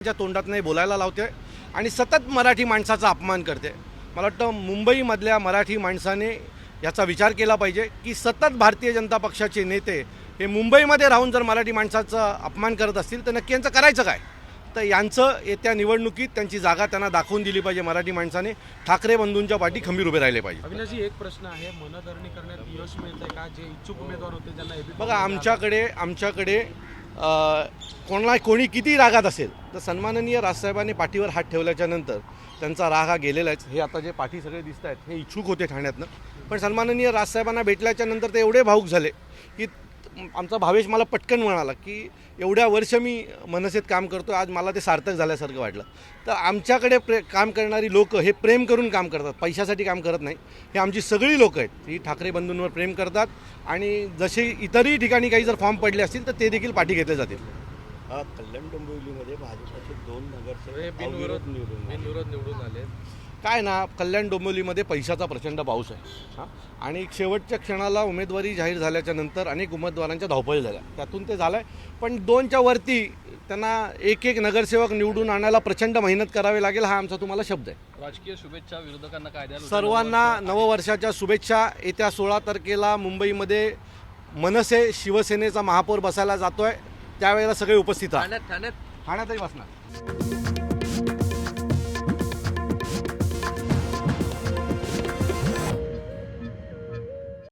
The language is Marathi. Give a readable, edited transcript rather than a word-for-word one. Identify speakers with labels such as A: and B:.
A: च्या तोंडात नाही बोलायला लावते आणि सतत मराठी माणसाचा अपमान करते। मला वाटतं मुंबईमधल्या मराठी माणसाने याचा विचार केला पाहिजे की सतत भारतीय जनता पक्षाचे नेते हे मुंबईमध्ये राहून जर मराठी माणसाचा अपमान करत असतील तर नक्की यांचं करायचं काय। तर यांचं येत्या निवडणुकीत त्यांची जागा त्यांना दाखवून दिली पाहिजे। मराठी माणसाने ठाकरे बंधूंच्या पाठी खंबीर उभे राहिले पाहिजे।
B: अविनाशजी, एक प्रश्न आहे, मनधरणी करण्यात यश मिळतंय का? जे इच्छुक उमेदवार होते ज्यांना
A: बघा, आमच्याकडे कोणी किती रागात असेल तर सन्माननीय राजसाहेबांनी पाठीवर हात ठेवल्याच्या नंतर त्यांचा राग हा गेलेलाच। हे आता जे पाठी सगळे दिसत आहेत हे इच्छुक होते ठाण्यातनं, पण सन्माननीय राजसाहेबांना भेटल्याच्या नंतर ते एवढे भावूक झाले की आमचा भावेश मला पटकन म्हणाला की एवढ्या वर्ष मी मनसेत काम करतो, आज मला ते सार्थक झाल्यासारखं वाटलं। तर आमच्याकडे काम करणारी लोक हे प्रेम करून काम करतात, पैशासाठी काम करत नाही। हे आमची सगळी लोक आहेत ही ठाकरे बंधूंवर प्रेम करतात आणि जसे इतरही ठिकाणी काही जर फॉर्म पडले असतील तर ते देखील पाठी घेतले जातील।
C: कल्याण डोंबिवलीमध्ये भाजपचे 2 नगरसेवक
B: बिनविरोध निवडून आले।
A: काय ना, कल्याण डोंबिवलीमध्ये पैशाचा प्रचंड पाऊस आहे आणि शेवटच्या क्षणाला उमेदवारी जाहीर झाल्याच्या नंतर अनेक उमेदवारांच्या धावपळी झाल्या, त्यातून ते झालं आहे। पण 2च्या वरती त्यांना एक नगरसेवक निवडून आणायला प्रचंड मेहनत करावी लागेल, हा आमचा तुम्हाला शब्द आहे।
D: राजकीय शुभेच्छा विरोधकांना काय द्याल?
A: सर्वांना नववर्षाच्या शुभेच्छा। येत्या 16 तारखेला मुंबईमध्ये मनसे शिवसेनेचा महापौर बसायला जातोय, त्यावेळेला सगळे उपस्थित राहा।
D: ठाण्यातही बसणार।